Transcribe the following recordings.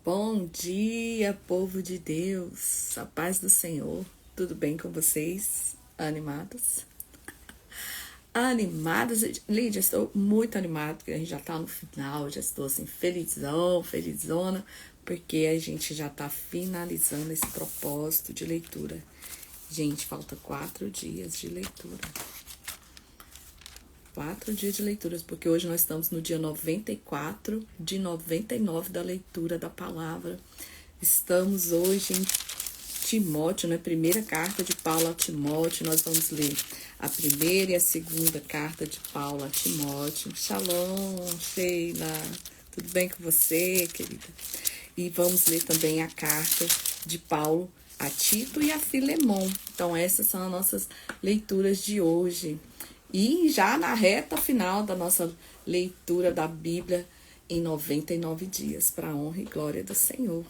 Bom dia, povo de Deus, a paz do Senhor, tudo bem com vocês? Animados? Animados? Lídia, estou muito animada, porque a gente já tá no final, já estou assim, felizona, porque a gente já tá finalizando esse propósito de leitura. Gente, falta 4 dias de leitura. 4 dias de leituras, porque hoje nós estamos no dia 94 de 99 da leitura da palavra. Estamos hoje em Timóteo, né? Primeira carta de Paulo a Timóteo. Nós vamos ler a primeira e a segunda carta de Paulo a Timóteo. Shalom, Sheila. Tudo bem com você, querida? E vamos ler também a carta de Paulo a Tito e a Filemon. Então, essas são as nossas leituras de hoje. E já na reta final da nossa leitura da Bíblia em 99 dias, para a honra e glória do Senhor.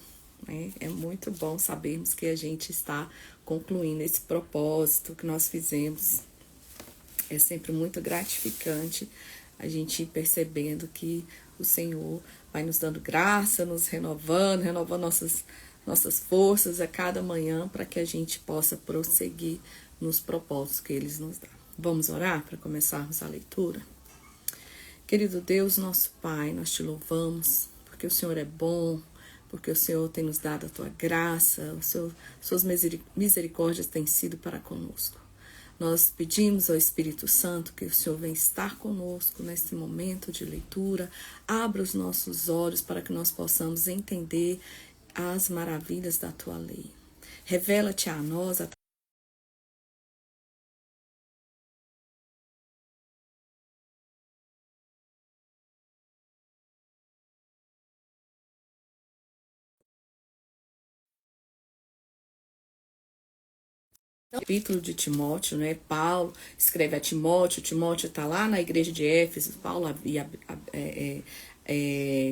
Né? É muito bom sabermos que a gente está concluindo esse propósito que nós fizemos. É sempre muito gratificante a gente ir percebendo que o Senhor vai nos dando graça, nos renovando nossas forças a cada manhã para que a gente possa prosseguir nos propósitos que Ele nos dá. Vamos orar para começarmos a leitura? Querido Deus, nosso Pai, nós te louvamos, porque o Senhor é bom, porque o Senhor tem nos dado a tua graça, suas misericórdias têm sido para conosco. Nós pedimos ao Espírito Santo que o Senhor venha estar conosco nesse momento de leitura, abra os nossos olhos para que nós possamos entender as maravilhas da tua lei. Revela-te a nós capítulo de Timóteo, né? Paulo escreve a Timóteo, Timóteo está lá na igreja de Éfeso, Paulo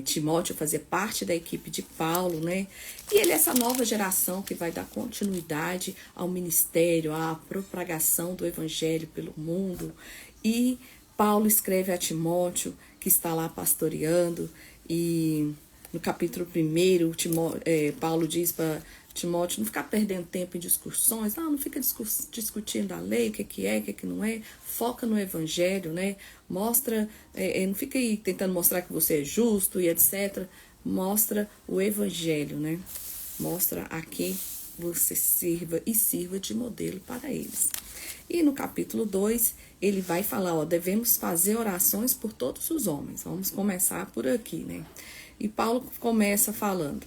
Timóteo fazia parte da equipe de Paulo, né? E ele é essa nova geração que vai dar continuidade ao ministério, à propagação do evangelho pelo mundo. E Paulo escreve a Timóteo, que está lá pastoreando, e no capítulo 1, Paulo diz para Timóteo não ficar perdendo tempo em discussões, não fica discutindo a lei, o que é, o que não é, foca no evangelho, né? Mostra, não fica aí tentando mostrar que você é justo e etc. Mostra o evangelho, né? Mostra a quem você sirva e sirva de modelo para eles. E no capítulo 2, ele vai falar, devemos fazer orações por todos os homens. Vamos começar por aqui, né? E Paulo começa falando,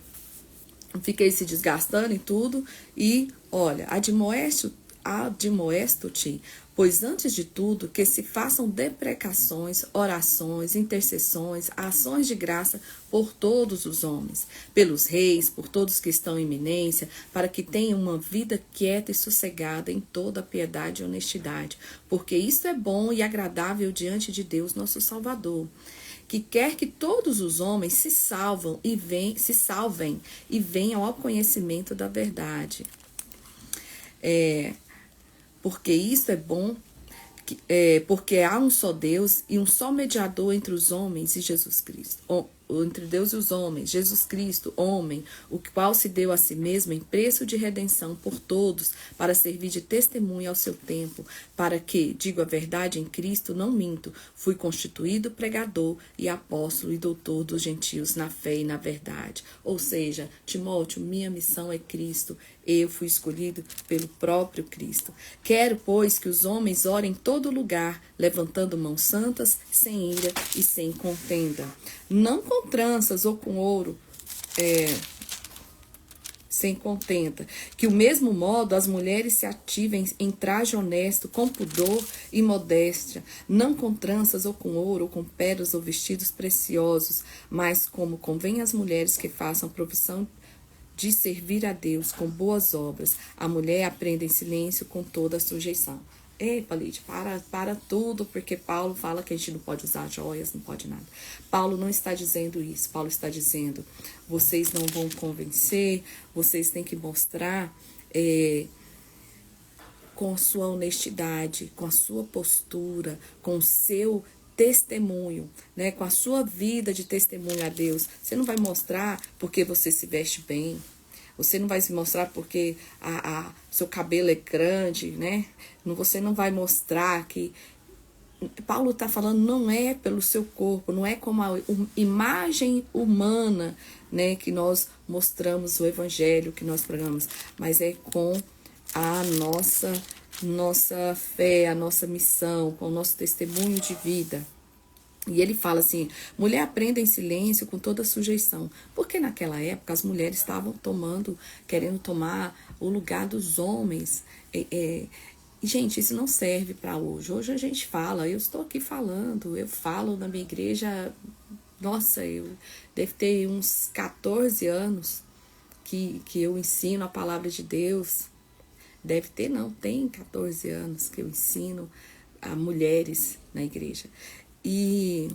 fiquei se desgastando e tudo, e olha, admoesto-te, pois antes de tudo que se façam deprecações, orações, intercessões, ações de graça por todos os homens, pelos reis, por todos que estão em eminência, para que tenham uma vida quieta e sossegada em toda piedade e honestidade, porque isto é bom e agradável diante de Deus, nosso Salvador, que quer que todos os homens se salvem e venham ao conhecimento da verdade. Porque isso é bom, porque há um só Deus e um só mediador entre os homens e Jesus Cristo. Entre Deus e os homens, Jesus Cristo, homem, o qual se deu a si mesmo em preço de redenção por todos, para servir de testemunha ao seu tempo, para que, digo a verdade em Cristo, não minto, fui constituído pregador e apóstolo e doutor dos gentios na fé e na verdade. Ou seja, Timóteo, minha missão é Cristo, eu fui escolhido pelo próprio Cristo. Quero, pois, que os homens orem em todo lugar, levantando mãos santas, sem ira e sem contenda. Não com tranças ou com ouro, sem contenda. Que o mesmo modo as mulheres se ativem em traje honesto, com pudor e modéstia, não com tranças ou com ouro, ou com pedras ou vestidos preciosos, mas como convém às mulheres que façam profissão de servir a Deus com boas obras. A mulher aprende em silêncio com toda a sujeição. Epa, Lídia, para tudo, porque Paulo fala que a gente não pode usar joias, não pode nada. Paulo não está dizendo isso. Paulo está dizendo, vocês não vão convencer, vocês têm que mostrar com sua honestidade, com a sua postura, com o seu testemunho, né? Com a sua vida de testemunho a Deus. Você não vai mostrar porque você se veste bem. Você não vai se mostrar porque seu cabelo é grande, né? Você não vai mostrar que... Paulo está falando, não é pelo seu corpo, não é como a imagem humana, né, que nós mostramos o evangelho, que nós pregamos, mas é com a nossa fé, a nossa missão, com o nosso testemunho de vida. E ele fala assim, mulher aprenda em silêncio com toda sujeição. Porque naquela época as mulheres estavam querendo tomar o lugar dos homens. Gente, isso não serve para hoje. Hoje a gente fala, eu estou aqui falando, eu falo na minha igreja, nossa, eu deve ter uns 14 anos que eu ensino a palavra de Deus. Deve ter, não, tem 14 anos que eu ensino a mulheres na igreja. E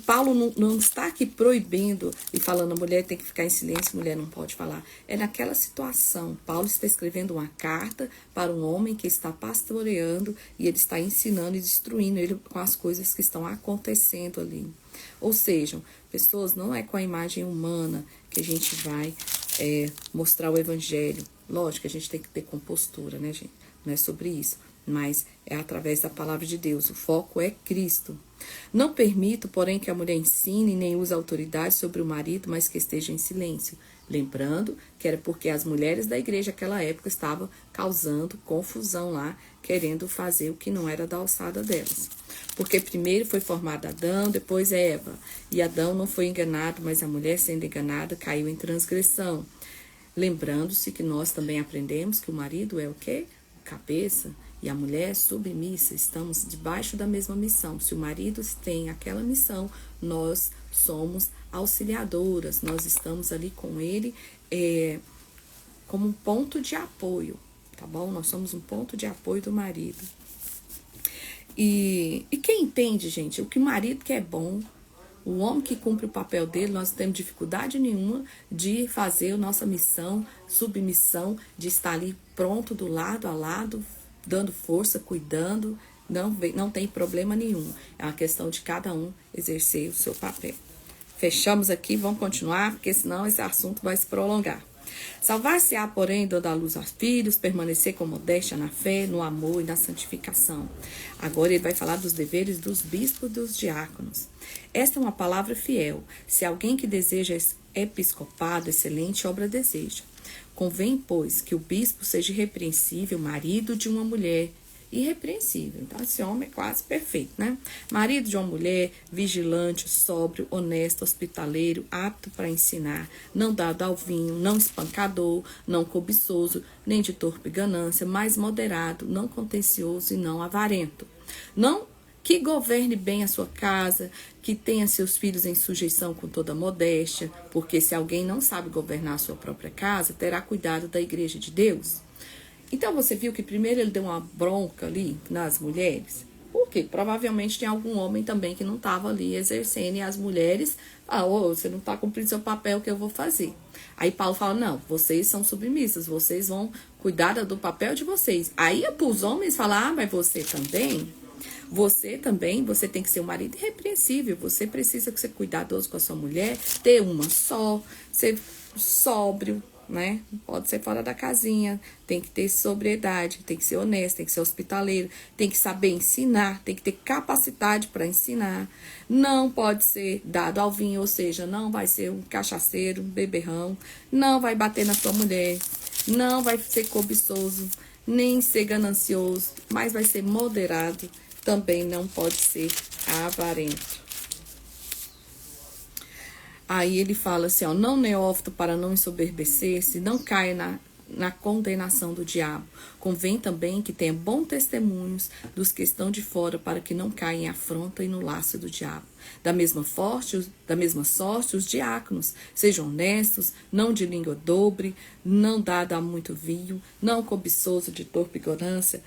Paulo não está aqui proibindo e falando a mulher tem que ficar em silêncio, a mulher não pode falar. É naquela situação. Paulo está escrevendo uma carta para um homem que está pastoreando e ele está ensinando e destruindo ele com as coisas que estão acontecendo ali. Ou seja, pessoas, não é com a imagem humana que a gente vai mostrar o evangelho. Lógico que a gente tem que ter compostura, né, gente? Não é sobre isso. Mas é através da palavra de Deus. O foco é Cristo. Não permito, porém, que a mulher ensine nem use autoridade sobre o marido, mas que esteja em silêncio. Lembrando que era porque as mulheres da igreja naquela época estavam causando confusão lá, querendo fazer o que não era da alçada delas. Porque primeiro foi formado Adão, depois Eva. E Adão não foi enganado, mas a mulher sendo enganada caiu em transgressão. Lembrando-se que nós também aprendemos que o marido é o quê? O cabeça. E a mulher submissa, estamos debaixo da mesma missão. Se o marido tem aquela missão, nós somos auxiliadoras, nós estamos ali com ele como um ponto de apoio, tá bom? Nós somos um ponto de apoio do marido. E quem entende, gente, o que o marido que é bom, o homem que cumpre o papel dele, nós não temos dificuldade nenhuma de fazer a nossa missão, submissão, de estar ali pronto do lado a lado, dando força, cuidando, não tem problema nenhum. É uma questão de cada um exercer o seu papel. Fechamos aqui, vamos continuar, porque senão esse assunto vai se prolongar. Salvar-se-á, porém, dando à luz aos filhos, permanecer com modéstia na fé, no amor e na santificação. Agora ele vai falar dos deveres dos bispos e dos diáconos. Esta é uma palavra fiel. Se alguém que deseja episcopado, excelente obra deseja. Convém, pois, que o bispo seja irrepreensível, marido de uma mulher irrepreensível. Então, esse homem é quase perfeito, né? Marido de uma mulher, vigilante, sóbrio, honesto, hospitaleiro, apto para ensinar, não dado ao vinho, não espancador, não cobiçoso, nem de torpe ganância, mas moderado, não contencioso e não avarento. Não que governe bem a sua casa, que tenha seus filhos em sujeição com toda modéstia, porque se alguém não sabe governar a sua própria casa, terá cuidado da igreja de Deus. Então você viu que primeiro ele deu uma bronca ali nas mulheres? Por quê? Provavelmente tem algum homem também que não estava ali exercendo e as mulheres falam, você não está cumprindo seu papel, o que eu vou fazer? Aí Paulo fala, não, vocês são submissas, vocês vão cuidar do papel de vocês. Aí é para os homens falar, mas você também você tem que ser um marido irrepreensível, você precisa ser cuidadoso com a sua mulher, ter uma só, ser sóbrio, né? Pode ser fora da casinha, tem que ter sobriedade, tem que ser honesto, tem que ser hospitaleiro, tem que saber ensinar, tem que ter capacidade para ensinar. Não pode ser dado ao vinho, ou seja, não vai ser um cachaceiro, um beberrão, não vai bater na sua mulher, não vai ser cobiçoso, nem ser ganancioso, mas vai ser moderado, também não pode ser avarento. Aí ele fala assim, ó, não neófito para não ensoberbecer-se, não caia na condenação do diabo. Convém também que tenha bons testemunhos dos que estão de fora, para que não caia em afronta e no laço do diabo. Da mesma sorte, os diáconos, sejam honestos, não de língua dobre, não dado a muito vinho, não cobiçoso de torpe ignorância,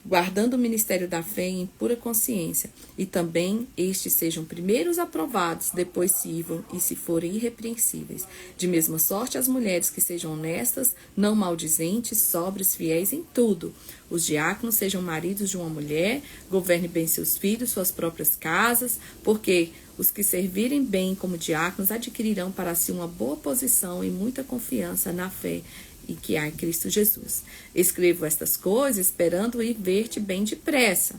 guardando o ministério da fé em pura consciência, e também estes sejam primeiros aprovados, depois sirvam, e se forem irrepreensíveis. De mesma sorte, as mulheres que sejam honestas, não maldizentes, sóbrias, fiéis em tudo. Os diáconos sejam maridos de uma mulher, governem bem seus filhos, suas próprias casas, porque os que servirem bem como diáconos adquirirão para si uma boa posição e muita confiança na fé e que há em Cristo Jesus. Escrevo estas coisas esperando ir ver-te bem depressa.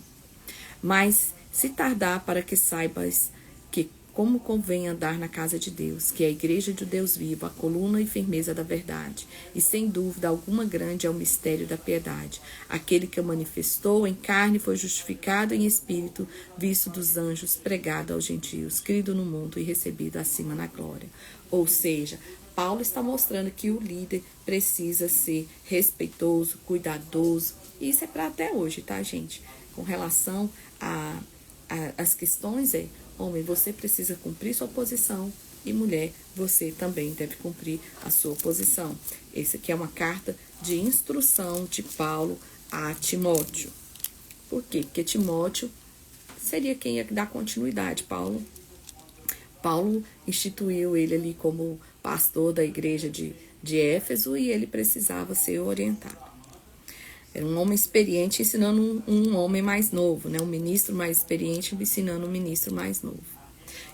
Mas se tardar, para que saibas que como convém andar na casa de Deus, que é a igreja de Deus vivo, a coluna e firmeza da verdade. E sem dúvida alguma grande é o mistério da piedade. Aquele que o manifestou em carne foi justificado em espírito, visto dos anjos, pregado aos gentios, crido no mundo e recebido acima na glória. Ou seja, Paulo está mostrando que o líder precisa ser respeitoso, cuidadoso. E isso é para até hoje, tá, gente? Com relação às questões, homem, você precisa cumprir sua posição. E mulher, você também deve cumprir a sua posição. Essa aqui é uma carta de instrução de Paulo a Timóteo. Por quê? Porque Timóteo seria quem ia dar continuidade. Paulo instituiu ele ali como pastor da igreja de Éfeso e ele precisava ser orientado. Era um homem experiente ensinando um homem mais novo, né? Um ministro mais experiente ensinando um ministro mais novo.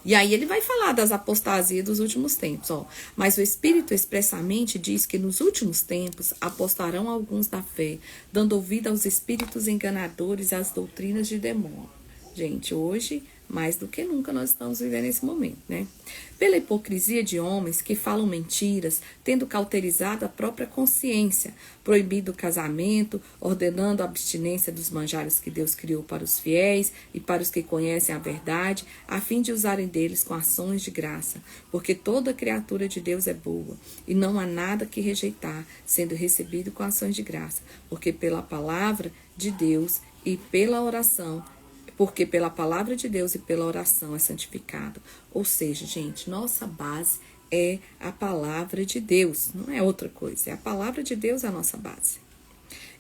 E aí ele vai falar das apostasias dos últimos tempos, ó. Mas o Espírito expressamente diz que nos últimos tempos apostarão alguns da fé, dando ouvido aos espíritos enganadores e às doutrinas de demônio. Gente, hoje, mais do que nunca, nós estamos vivendo esse momento, né? Pela hipocrisia de homens que falam mentiras, tendo cauterizado a própria consciência, proibido o casamento, ordenando a abstinência dos manjares que Deus criou para os fiéis e para os que conhecem a verdade, a fim de usarem deles com ações de graça, porque toda criatura de Deus é boa, e não há nada que rejeitar, sendo recebido com ações de graça, porque pela palavra de Deus e pela oração, porque pela palavra de Deus e pela oração é santificado. Ou seja, gente, nossa base é a palavra de Deus, não é outra coisa, é a palavra de Deus a nossa base.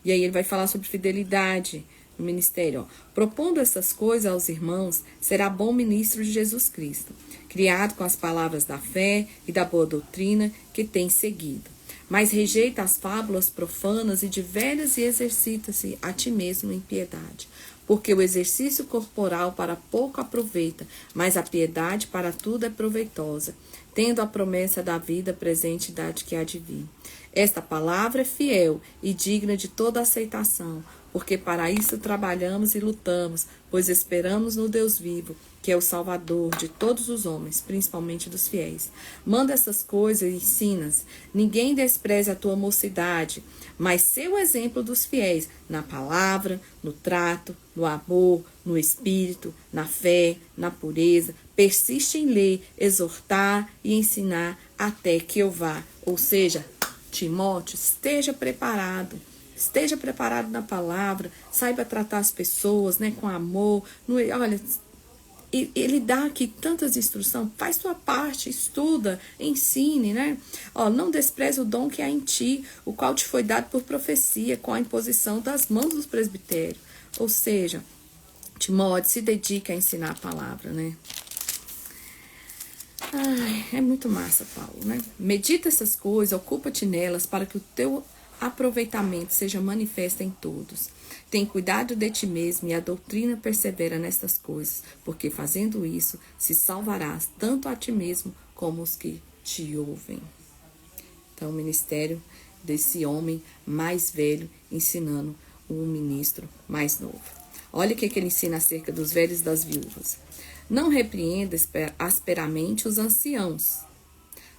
E aí ele vai falar sobre fidelidade no ministério, ó. Propondo essas coisas aos irmãos, será bom ministro de Jesus Cristo, criado com as palavras da fé e da boa doutrina que tem seguido. Mas rejeita as fábulas profanas e de velhas e exercita-se a ti mesmo em piedade. Porque o exercício corporal para pouco aproveita, mas a piedade para tudo é proveitosa, tendo a promessa da vida presente da que há de vir. Esta palavra é fiel e digna de toda aceitação, porque para isso trabalhamos e lutamos, pois esperamos no Deus vivo, que é o Salvador de todos os homens, principalmente dos fiéis. Manda essas coisas e ensina-as. Ninguém despreze a tua mocidade, mas sê o exemplo dos fiéis na palavra, no trato, no amor, no espírito, na fé, na pureza. Persiste em ler, exortar e ensinar até que eu vá. Ou seja, Timóteo, esteja preparado. Esteja preparado na palavra, saiba tratar as pessoas, né, com amor. Olha, ele dá aqui tantas instruções, faz sua parte, estuda, ensine, né? Ó, não despreze o dom que há em ti, o qual te foi dado por profecia, com a imposição das mãos dos presbitérios. Ou seja, Timóteo, se dedica a ensinar a palavra, né? Ai, é muito massa, Paulo, né? Medita essas coisas, ocupa-te nelas, para que o teu aproveitamento seja manifesto em todos. Tem cuidado de ti mesmo e a doutrina persevera nestas coisas, porque fazendo isso se salvarás tanto a ti mesmo como os que te ouvem. Então, o ministério desse homem mais velho ensinando um ministro mais novo. Olha o que ele ensina acerca dos velhos e das viúvas. Não repreenda asperamente os anciãos.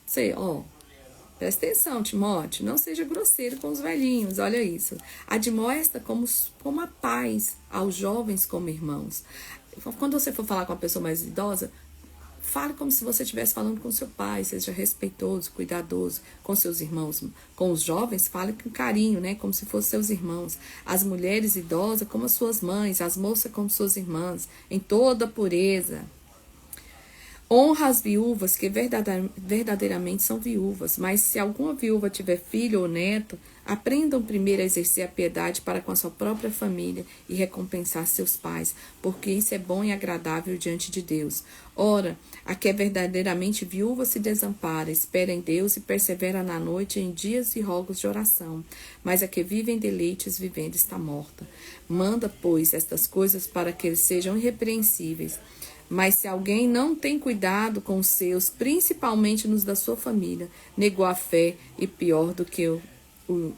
Sei, presta atenção, Timóteo, não seja grosseiro com os velhinhos, olha isso. Admoesta como a paz aos jovens como irmãos. Quando você for falar com uma pessoa mais idosa, fale como se você estivesse falando com seu pai, seja respeitoso, cuidadoso com seus irmãos. Com os jovens, fale com carinho, né, como se fossem seus irmãos. As mulheres idosas como as suas mães, as moças como suas irmãs, em toda pureza. Honra as viúvas que verdadeiramente são viúvas, mas se alguma viúva tiver filho ou neto, aprendam primeiro a exercer a piedade para com a sua própria família e recompensar seus pais, porque isso é bom e agradável diante de Deus. Ora, a que é verdadeiramente viúva se desampara, espera em Deus e persevera na noite em dias e rogos de oração. Mas a que vive em deleites, vivendo está morta. Manda, pois, estas coisas para que eles sejam irrepreensíveis. Mas se alguém não tem cuidado com os seus, principalmente nos da sua família, negou a fé e pior do que o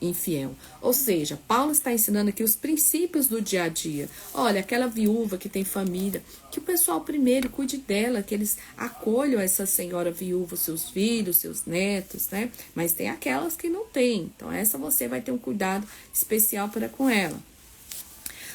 infiel. Ou seja, Paulo está ensinando aqui os princípios do dia a dia. Olha, aquela viúva que tem família, que o pessoal primeiro cuide dela, que eles acolham essa senhora viúva, seus filhos, seus netos, né? Mas tem aquelas que não têm. Então, essa você vai ter um cuidado especial para com ela.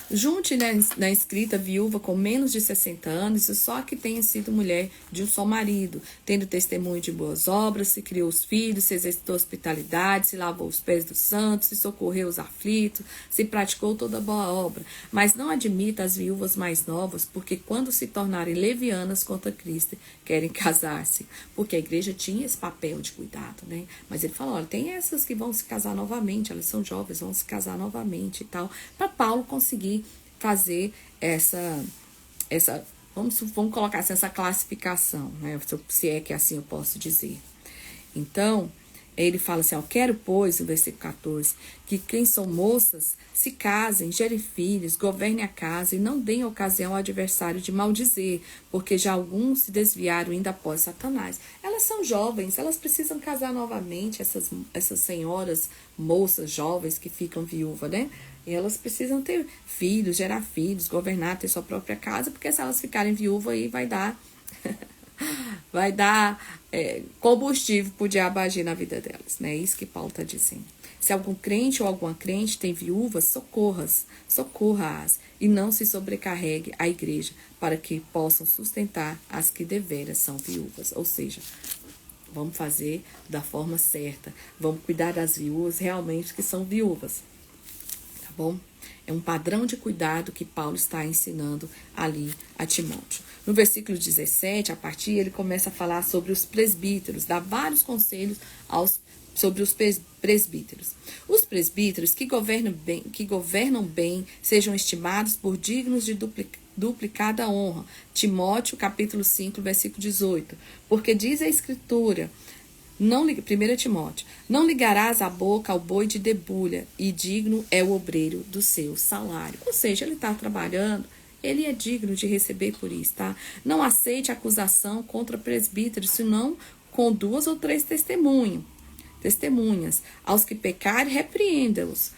Junte na escrita viúva com menos de 60 anos, e só que tenha sido mulher de um só marido, tendo testemunho de boas obras, se criou os filhos, se exercitou hospitalidade, se lavou os pés dos santos, se socorreu os aflitos, se praticou toda boa obra. Mas não admita as viúvas mais novas, porque quando se tornarem levianas contra Cristo, querem casar-se. Porque a igreja tinha esse papel de cuidado, né? Mas ele falou, olha, tem essas que vão se casar novamente, elas são jovens, vão se casar novamente e tal, para Paulo conseguir fazer essa vamos colocar assim, essa classificação, né? Se é que assim eu posso dizer. Então, ele fala assim, ó, quero, pois, no versículo 14, que quem são moças se casem, gerem filhos, governem a casa e não deem ocasião ao adversário de maldizer, porque já alguns se desviaram ainda após Satanás. Elas são jovens, elas precisam casar novamente, essas senhoras, moças, jovens que ficam viúvas, né? E elas precisam ter filhos, gerar filhos, governar, ter sua própria casa, porque se elas ficarem viúvas aí vai dar combustível para o diabo agir na vida delas, né? É isso que Paulo está dizendo. Se algum crente ou alguma crente tem viúvas, socorra-as e não se sobrecarregue a igreja para que possam sustentar as que deveras são viúvas. Ou seja, vamos fazer da forma certa, vamos cuidar das viúvas realmente que são viúvas. Bom, é um padrão de cuidado que Paulo está ensinando ali a Timóteo. No versículo 17, a partir, ele começa a falar sobre os presbíteros, dá vários conselhos sobre os presbíteros. Os presbíteros que governam bem sejam estimados por dignos de duplicada honra. Timóteo, capítulo 5, versículo 18. Porque diz a Escritura, 1 Timóteo, não ligarás a boca ao boi de debulha, e digno é o obreiro do seu salário. Ou seja, ele está trabalhando, ele é digno de receber por isso, tá? Não aceite acusação contra presbíteros, senão com 2 ou 3 testemunhas. Aos que pecarem, repreenda-os,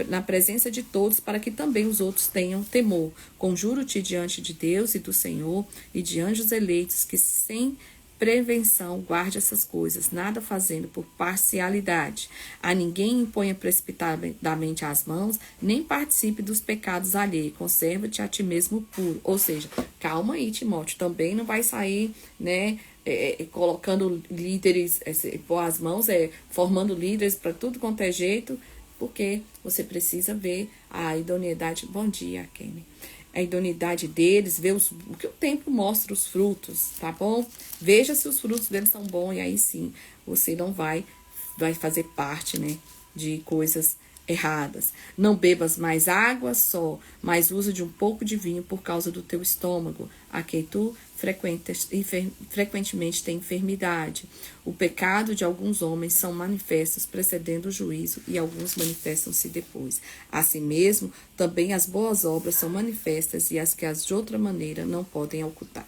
na presença de todos, para que também os outros tenham temor. Conjuro-te diante de Deus e do Senhor e de anjos eleitos, que sem prevenção, guarde essas coisas, nada fazendo por parcialidade. A ninguém imponha precipitadamente as mãos, nem participe dos pecados alheios. Conserva-te a ti mesmo puro. Ou seja, calma aí, Timóteo, também não vai sair, né, colocando líderes, pôr as mãos, formando líderes para tudo quanto é jeito, porque você precisa ver a idoneidade. Bom dia, Kenny. A idoneidade deles, ver o que o tempo mostra os frutos, tá bom? Veja se os frutos deles são bons e aí sim, você não vai fazer parte, né, de coisas erradas. Não bebas mais água só, mas usa de um pouco de vinho por causa do teu estômago, a quem tu frequentemente tem enfermidade. O pecado de alguns homens são manifestos precedendo o juízo e alguns manifestam-se depois. Assim mesmo, também as boas obras são manifestas e as que de outra maneira não podem ocultar.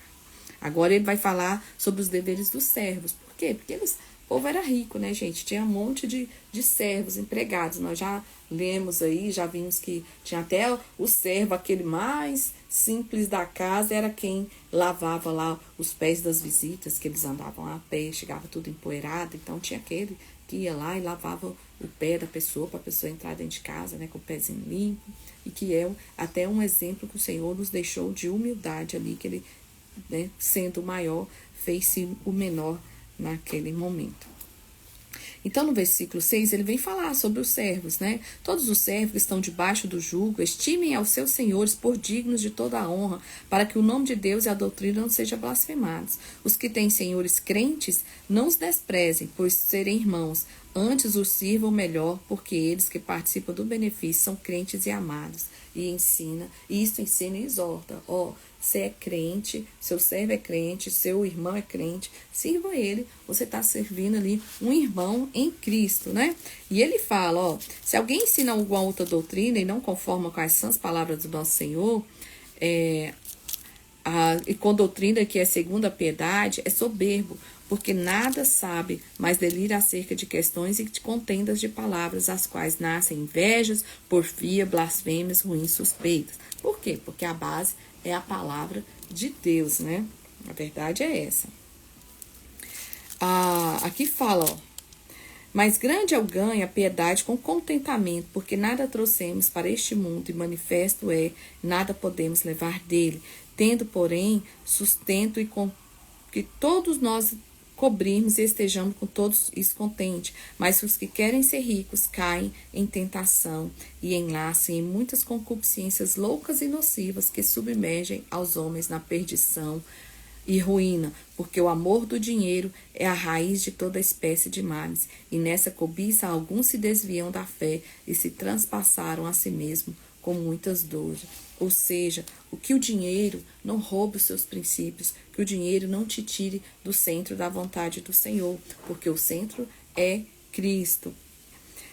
Agora ele vai falar sobre os deveres dos servos. Por quê? Porque o povo era rico, né, gente? Tinha um monte de servos, empregados. Nós já lemos aí, já vimos que tinha até o servo, aquele mais simples da casa, era quem lavava lá os pés das visitas, que eles andavam a pé, chegava tudo empoeirado. Então tinha aquele que ia lá e lavava o pé da pessoa, para a pessoa entrar dentro de casa, né, com o pezinho limpo. E que é até um exemplo que o Senhor nos deixou de humildade ali, que ele, né, sendo o maior, fez-se o menor naquele momento. Então, no versículo 6, ele vem falar sobre os servos, né? Todos os servos que estão debaixo do jugo, estimem aos seus senhores por dignos de toda a honra, para que o nome de Deus e a doutrina não sejam blasfemados. Os que têm senhores crentes, não os desprezem, pois serem irmãos. Antes os sirvam melhor, porque eles que participam do benefício são crentes e amados. E ensina, e isso ensina e exorta. Você é crente, seu servo é crente, seu irmão é crente, sirva ele. Você está servindo ali um irmão em Cristo, né? E ele fala, se alguém ensina alguma outra doutrina e não conforma com as sãs palavras do nosso Senhor, e com doutrina que é segundo a piedade, é soberbo, porque nada sabe, mas delira acerca de questões e de contendas de palavras, as quais nascem invejas, porfia, blasfêmias, ruins suspeitas. Por quê? Porque a base é a palavra de Deus, né? A verdade é essa. Aqui fala, mas grande é o ganho, a piedade com contentamento, porque nada trouxemos para este mundo, e manifesto é, nada podemos levar dele, tendo, porém, sustento e com que todos nós cobrirmos e estejamos com todos isso contentes. Mas os que querem ser ricos caem em tentação e enlaçam em muitas concupiscências loucas e nocivas que submergem aos homens na perdição e ruína, porque o amor do dinheiro é a raiz de toda espécie de males, e nessa cobiça alguns se desviam da fé e se transpassaram a si mesmo com muitas dores. Ou seja, o que o dinheiro não roube os seus princípios, que o dinheiro não te tire do centro da vontade do Senhor, porque o centro é Cristo.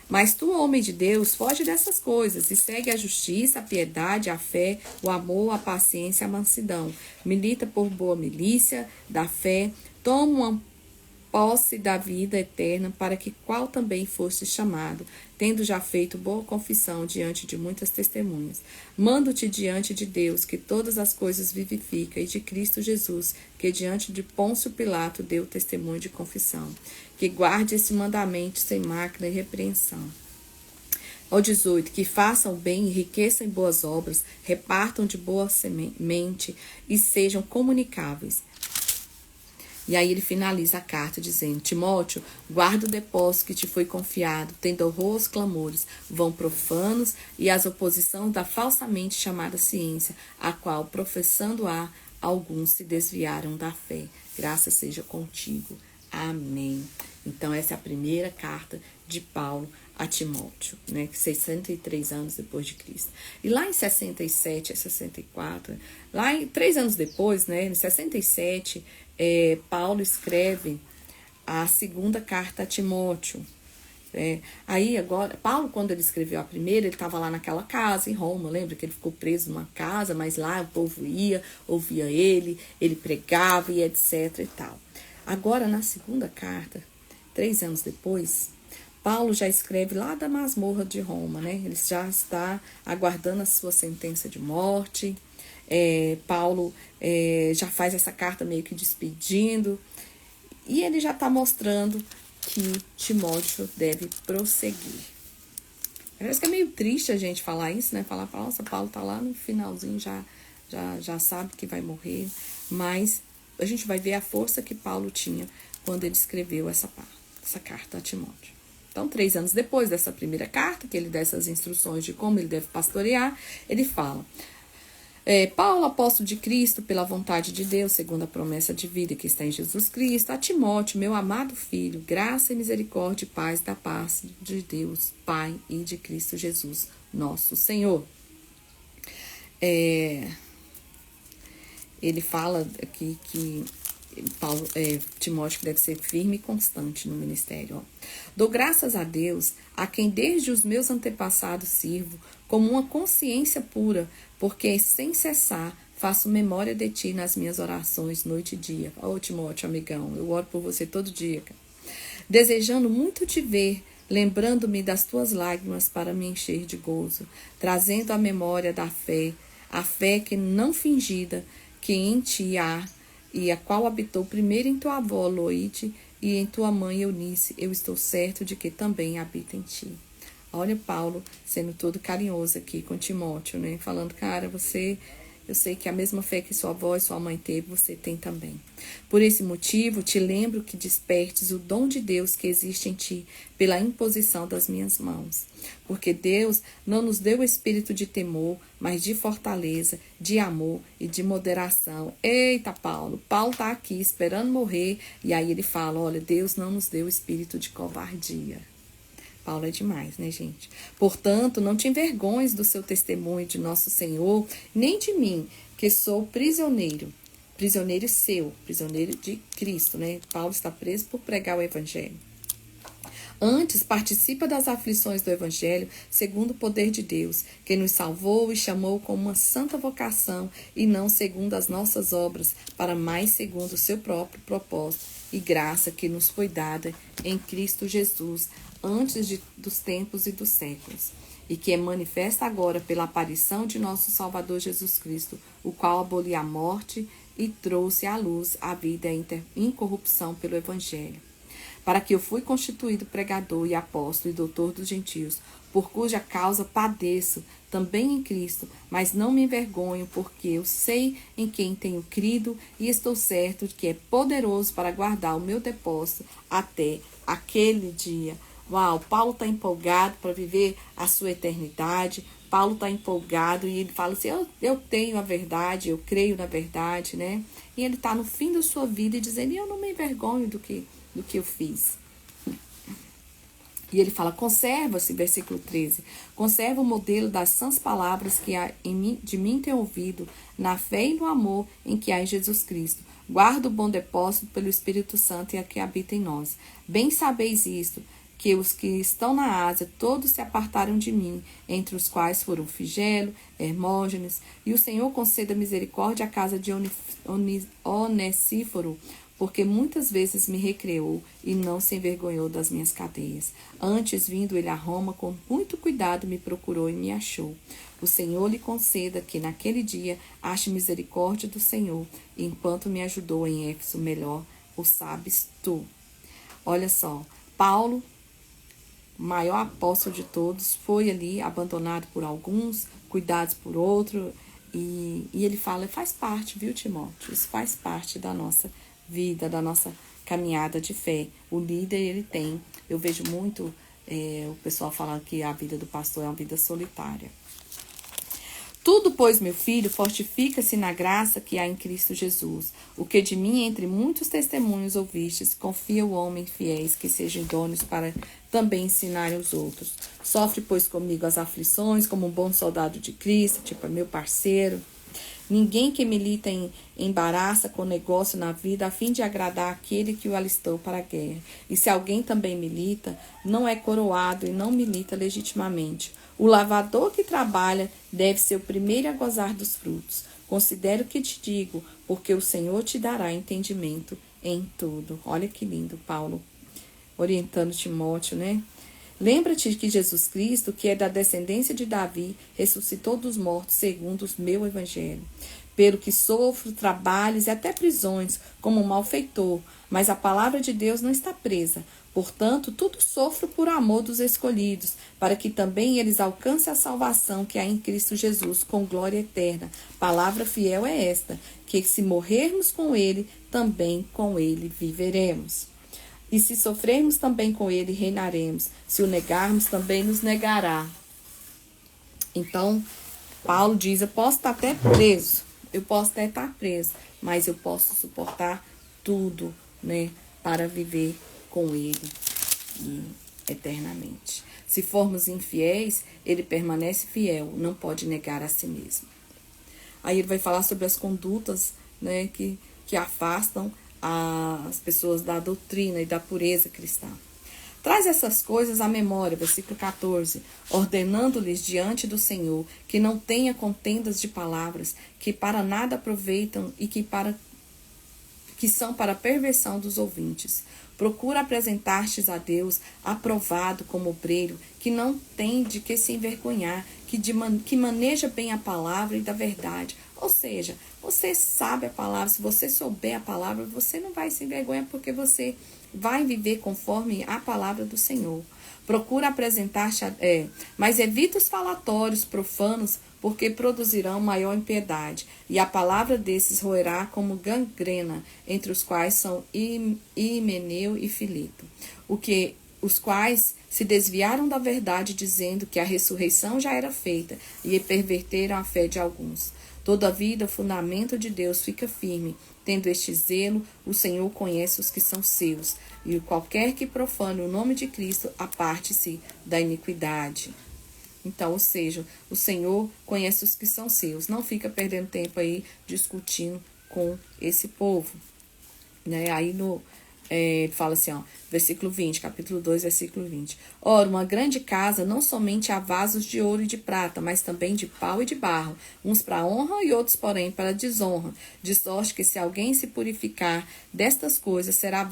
Mas tu, homem de Deus, foge dessas coisas e segue a justiça, a piedade, a fé, o amor, a paciência, a mansidão. Milita por boa milícia da fé, toma uma posse da vida eterna, para que qual também foste chamado, tendo já feito boa confissão diante de muitas testemunhas. Mando-te diante de Deus, que todas as coisas vivifica, e de Cristo Jesus, que diante de Pôncio Pilato deu testemunho de confissão, que guarde esse mandamento sem mácula e repreensão. Ao 18, que façam bem, enriqueçam em boas obras, repartam de boa semente e sejam comunicáveis. E aí ele finaliza a carta dizendo, Timóteo, guarda o depósito que te foi confiado, tendo horror aos clamores, vão profanos e as oposições da falsamente chamada ciência, a qual, professando-a, alguns se desviaram da fé. Graça seja contigo. Amém. Então essa é a primeira carta de Paulo a Timóteo, né, 63 anos depois de Cristo. E lá em 67 a 64, lá em 3 anos depois, né, em 67, Paulo escreve a segunda carta a Timóteo. Aí agora, Paulo, quando ele escreveu a primeira, ele estava lá naquela casa em Roma, lembra que ele ficou preso numa casa, mas lá o povo ia, ouvia ele pregava e etc e tal. Agora, na segunda carta, 3 anos depois, Paulo já escreve lá da masmorra de Roma, né? Ele já está aguardando a sua sentença de morte. Paulo já faz essa carta meio que despedindo. E ele já está mostrando que Timóteo deve prosseguir. Parece que é meio triste a gente falar isso, né? Falar, nossa, Paulo está lá no finalzinho, já sabe que vai morrer. Mas a gente vai ver a força que Paulo tinha quando ele escreveu essa carta a Timóteo. Então, 3 anos depois dessa primeira carta, que ele dá essas instruções de como ele deve pastorear, ele fala, Paulo, apóstolo de Cristo, pela vontade de Deus, segundo a promessa de vida que está em Jesus Cristo, a Timóteo, meu amado filho, graça e misericórdia e paz da paz de Deus, Pai e de Cristo Jesus, nosso Senhor. Ele fala aqui que Paulo, Timóteo deve ser firme e constante no ministério. Dou graças a Deus, a quem desde os meus antepassados sirvo, como uma consciência pura, porque sem cessar faço memória de ti nas minhas orações noite e dia. Timóteo, amigão, eu oro por você todo dia, cara. Desejando muito te ver, lembrando-me das tuas lágrimas para me encher de gozo, trazendo a memória da fé, a fé que não fingida, que em ti há, e a qual habitou primeiro em tua avó Loide e em tua mãe Eunice, eu estou certo de que também habita em ti. Olha Paulo sendo todo carinhoso aqui com Timóteo, né? Falando, cara, você eu sei que a mesma fé que sua avó e sua mãe teve, você tem também. Por esse motivo, te lembro que despertes o dom de Deus que existe em ti pela imposição das minhas mãos. Porque Deus não nos deu o espírito de temor, mas de fortaleza, de amor e de moderação. Eita, Paulo! Paulo está aqui esperando morrer e aí ele fala, olha, Deus não nos deu o espírito de covardia. Paulo é demais, né, gente? Portanto, não te envergonhes do seu testemunho de nosso Senhor, nem de mim, que sou prisioneiro. Prisioneiro seu, prisioneiro de Cristo, né? Paulo está preso por pregar o evangelho. Antes, participa das aflições do evangelho, segundo o poder de Deus, que nos salvou e chamou com uma santa vocação, e não segundo as nossas obras, para mais segundo o seu próprio propósito e graça que nos foi dada em Cristo Jesus, antes dos tempos e dos séculos, e que é manifesta agora pela aparição de nosso Salvador Jesus Cristo, o qual aboliu a morte e trouxe à luz a vida e a incorrupção pelo Evangelho. Para que eu fui constituído pregador e apóstolo e doutor dos gentios, por cuja causa padeço, também em Cristo, mas não me envergonho, porque eu sei em quem tenho crido e estou certo de que é poderoso para guardar o meu depósito até aquele dia. Uau, Paulo está empolgado para viver a sua eternidade. Paulo está empolgado e ele fala assim, eu tenho a verdade, eu creio na verdade, né? E ele está no fim da sua vida e dizendo, eu não me envergonho do que eu fiz. E ele fala, conserva-se, versículo 13, conserva o modelo das sãs palavras que de mim tem ouvido, na fé e no amor em que há em Jesus Cristo. Guarda o bom depósito pelo Espírito Santo e a que habita em nós. Bem sabeis isto, que os que estão na Ásia todos se apartaram de mim, entre os quais foram Figelo, Hermógenes, e o Senhor conceda misericórdia à casa de Onesíforo, porque muitas vezes me recreou e não se envergonhou das minhas cadeias. Antes, vindo ele a Roma, com muito cuidado me procurou e me achou. O Senhor lhe conceda que naquele dia ache misericórdia do Senhor, enquanto me ajudou em Éfeso melhor, o sabes tu. Olha só, Paulo, o maior apóstolo de todos, foi ali abandonado por alguns, cuidados por outro, e ele fala, faz parte, viu, Timóteo? Isso faz parte da nossa vida, da nossa caminhada de fé. O líder, ele tem, eu vejo muito o pessoal falando que a vida do pastor é uma vida solitária. Tudo, pois, meu filho, fortifica-se na graça que há em Cristo Jesus. O que de mim, entre muitos testemunhos ouvistes, confia o homem fiéis que sejam idôneos para também ensinarem os outros. Sofre, pois, comigo as aflições, como um bom soldado de Cristo, tipo meu parceiro. Ninguém que milita embaraça com negócio na vida a fim de agradar aquele que o alistou para a guerra. E se alguém também milita, não é coroado e não milita legitimamente. O lavrador que trabalha deve ser o primeiro a gozar dos frutos. Considero o que te digo, porque o Senhor te dará entendimento em tudo. Olha que lindo, Paulo, orientando Timóteo, né? Lembra-te que Jesus Cristo, que é da descendência de Davi, ressuscitou dos mortos segundo o meu evangelho. Pelo que sofro, trabalhos e até prisões, como um malfeitor, mas a palavra de Deus não está presa. Portanto, tudo sofro por amor dos escolhidos, para que também eles alcancem a salvação que há em Cristo Jesus, com glória eterna. Palavra fiel é esta, que se morrermos com ele, também com ele viveremos. E se sofrermos também com ele, reinaremos. Se o negarmos, também nos negará. Então, Paulo diz, eu posso estar até preso, eu posso até estar preso, mas eu posso suportar tudo, né, para viver com ele eternamente. Se formos infiéis, ele permanece fiel, não pode negar a si mesmo. Aí ele vai falar sobre as condutas, né, que afastam as pessoas da doutrina e da pureza cristã. Traz essas coisas à memória, versículo 14, ordenando-lhes diante do Senhor que não tenha contendas de palavras, que para nada aproveitam e que são para a perversão dos ouvintes. Procura apresentar-te a Deus aprovado como obreiro, que não tem de que se envergonhar, que maneja bem a palavra e da verdade. Ou seja, você sabe a palavra, se você souber a palavra, você não vai se envergonhar porque você vai viver conforme a palavra do Senhor. Procura apresentar-te, mas evita os falatórios profanos porque produzirão maior impiedade, e a palavra desses roerá como gangrena, entre os quais são Himeneu e Filipe, os quais se desviaram da verdade, dizendo que a ressurreição já era feita, e perverteram a fé de alguns. Todavia, o fundamento de Deus fica firme. Tendo este zelo, o Senhor conhece os que são seus, e qualquer que profane o nome de Cristo, aparte-se da iniquidade. Então, ou seja, o Senhor conhece os que são seus. Não fica perdendo tempo aí discutindo com esse povo. Né? Aí fala assim, ó, versículo 20, capítulo 2, versículo 20. Ora, uma grande casa não somente há vasos de ouro e de prata, mas também de pau e de barro, uns para honra e outros, porém, para desonra. De sorte que se alguém se purificar destas coisas, será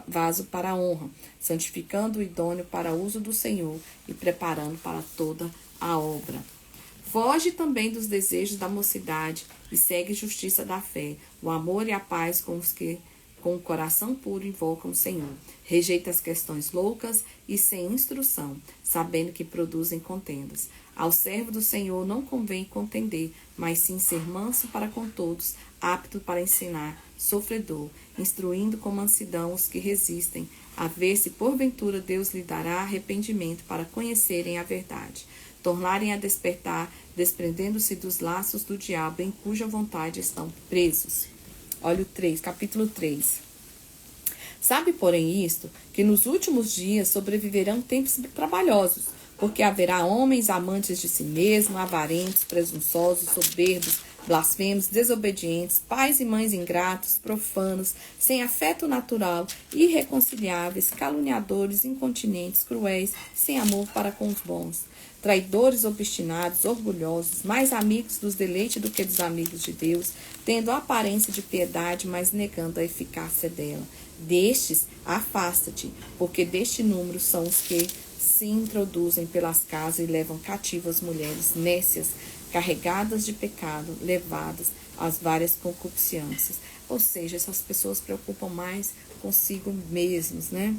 vaso para a honra, santificando o idôneo para o uso do Senhor e preparando para toda a obra. Foge também dos desejos da mocidade e segue a justiça da fé, o amor e a paz com os que com o coração puro invocam o Senhor. Rejeita as questões loucas e sem instrução, sabendo que produzem contendas. Ao servo do Senhor não convém contender, mas sim ser manso para com todos, apto para ensinar, sofredor, instruindo com mansidão os que resistem, a ver se porventura Deus lhe dará arrependimento para conhecerem a verdade, tornarem a despertar, desprendendo-se dos laços do diabo em cuja vontade estão presos. Olha o 3, capítulo 3. Sabe, porém, isto, que nos últimos dias sobreviverão tempos trabalhosos, porque haverá homens amantes de si mesmos, avarentos, presunçosos, soberbos, blasfemos, desobedientes, pais e mães ingratos, profanos, sem afeto natural, irreconciliáveis, caluniadores, incontinentes, cruéis, sem amor para com os bons, traidores, obstinados, orgulhosos, mais amigos dos deleites do que dos amigos de Deus, tendo a aparência de piedade, mas negando a eficácia dela. Destes, afasta-te, porque deste número são os que se introduzem pelas casas e levam cativas mulheres nécias, carregadas de pecado, levadas às várias concupiscências. Ou seja, essas pessoas se preocupam mais consigo mesmos, né?